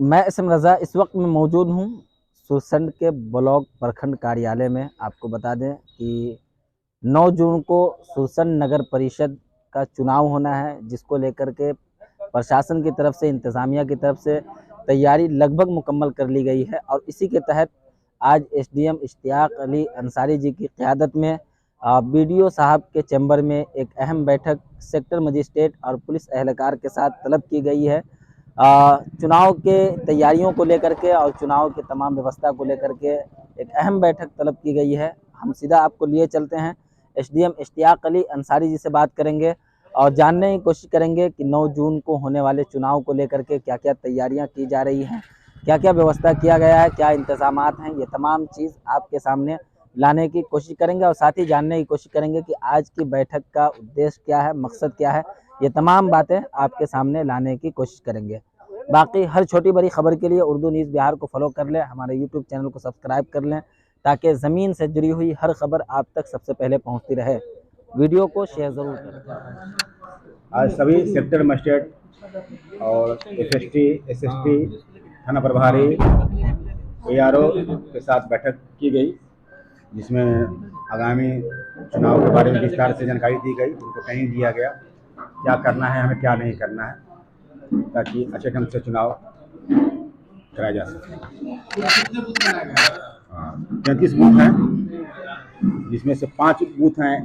मैं इसम रज़ा इस वक्त मैं मौजूद हूँ सुरसंड के ब्लॉक प्रखंड कार्यालय में। आपको बता दें कि 9 जून को सुरसंड नगर परिषद का चुनाव होना है, जिसको लेकर के प्रशासन की तरफ से, इंतज़ामिया की तरफ से तैयारी लगभग मुकम्मल कर ली गई है। और इसी के तहत आज एसडीएम इश्तियाक अली अंसारी जी की क़यादत में बीडीओ साहब के चैम्बर में एक अहम बैठक सेक्टर मजिस्ट्रेट और पुलिस एहलकार के साथ तलब की गई है। चुनाव के तैयारियों को लेकर के और चुनाव के तमाम व्यवस्था को लेकर के एक अहम बैठक तलब की गई है। हम सीधा आपको लिए चलते हैं, एसडीएम इश्तियाक अली अंसारी जी से बात करेंगे और जानने की कोशिश करेंगे कि 9 जून को होने वाले चुनाव को लेकर के क्या क्या तैयारियां की जा रही हैं, क्या क्या व्यवस्था किया गया है, क्या इंतजामात हैं। ये तमाम चीज़ आपके सामने लाने की कोशिश करेंगे और साथ ही जानने की कोशिश करेंगे कि आज की बैठक का उद्देश्य क्या है, मकसद क्या है। ये तमाम बातें आपके सामने लाने की कोशिश करेंगे। बाकी हर छोटी बड़ी खबर के लिए उर्दू न्यूज़ बिहार को फॉलो कर लें, हमारे यूट्यूब चैनल को सब्सक्राइब कर लें, ताकि ज़मीन से जुड़ी हुई हर खबर आप तक सबसे पहले पहुंचती रहे। वीडियो को शेयर ज़रूर करें। आज सभी सेक्टर मजिस्ट्रेट और एसएसटी, एसएसटी, थाना प्रभारी, एआरओ के साथ बैठक की गई, जिसमें आगामी चुनाव के बारे में विस्तार से जानकारी दी गई। उनको ट्रेनिंग दिया गया क्या करना है, हमें क्या नहीं करना है, ताकि अच्छे ढंग से चुनाव कराया जा सके। 33 बूथ हैं, जिसमें से 5 बूथ हैं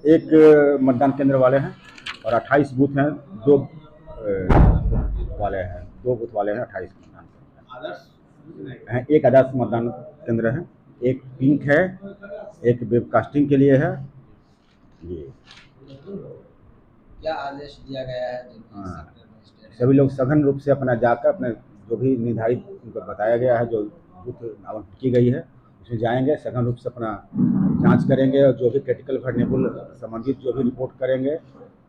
एक मतदान केंद्र वाले हैं और 28 बूथ हैं दो बूथ वाले हैं। 28 मतदान हैं, एक आदर्श मतदान केंद्र है, एक पिंक है, एक वेबकास्टिंग के लिए है। ये क्या आदेश दिया गया है? सभी लोग सघन रूप से अपना जाकर अपने जो भी निर्धारित उनको बताया गया है, जो बूथ आवंटित की गई है, उसमें जाएंगे, सघन रूप से अपना जांच करेंगे और जो भी क्रिटिकल वर्नेबल संबंधित जो भी रिपोर्ट करेंगे।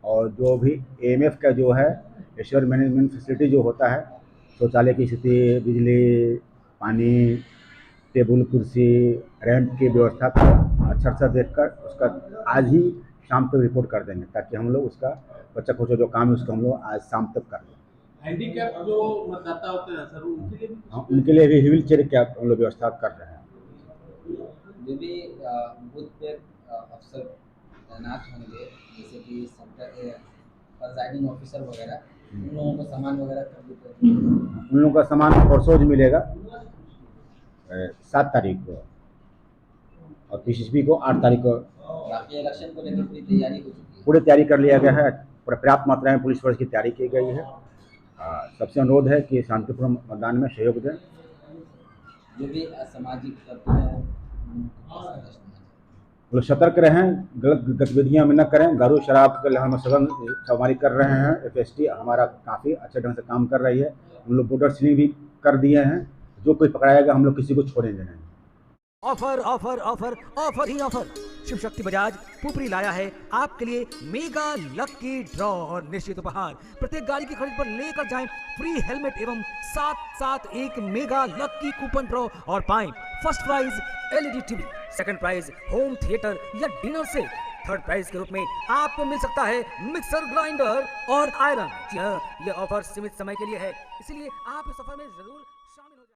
और जो भी एएमएफ का जो है एश्योर मैनेजमेंट फैसिलिटी जो होता है, शौचालय की स्थिति, बिजली, पानी, टेबल कुर्सी, रैंप की व्यवस्था को अच्छा सा देखकर उसका आज ही शाम तक रिपोर्ट कर देंगे, ताकि हम लोग उसका बच्चा खोचो जो काम है उसको हम लोग आज शाम तक कर दें। हैंडीकैप जो मतदाता होते हैं सर, उनके लिए भी व्हील चेयर की हम लोग व्यवस्था कर रहे हैं। जो भी बूथ पे अफसर तैनात होंगे, जैसे कि सेक्टर प्रिजाइडिंग ऑफिसर वगैरह, उन लोगों को सामान वगैरह कर देते हैं। उन लोगों का सामान परसों मिलेगा 7 तारीख को, और पीसीबी को 8 तारीख को। बाकी इलेक्शन को लेकर पूरी तैयारी हो चुकी है। पूरी तैयारी कर लिया गया है, पर्याप्त मात्रा में पुलिस फोर्स की तैयारी की गई है। सबसे अनुरोध है कि शांतिपूर्ण मतदान में सहयोग दें। जो भी असामाजिक तत्व हैं, लोग सतर्क रहें, गलत गतिविधियां में न करें। दारू शराब के हम सघन छापेमारी कर रहे हैं। एफएसटी हमारा काफ़ी अच्छे ढंग से काम कर रही है। हम लोग बॉर्डर सीलिंग भी कर दिए हैं। जो कोई पकड़ाएगा हम लोग किसी को छोड़ेंगे नहीं। ऑफर ऑफर ऑफर ऑफर ही ऑफर। शिव शक्ति बजाज पुपरी लाया है आपके लिए मेगा लकी ड्रॉ और निश्चित उपहार। प्रत्येक गाड़ी की खरीद पर लेकर जाएं फ्री हेलमेट एवं 7 मेगा लकी कूपन ड्रॉ और पाएं first prize LED TV, second prize home theatre या डिनर सेट, थर्ड प्राइज के रूप में आपको मिल सकता है मिक्सर ग्राइंडर और आयरन। जी हाँ, यह ऑफर सीमित समय के लिए है, इसलिए आप इस ऑफर में जरूर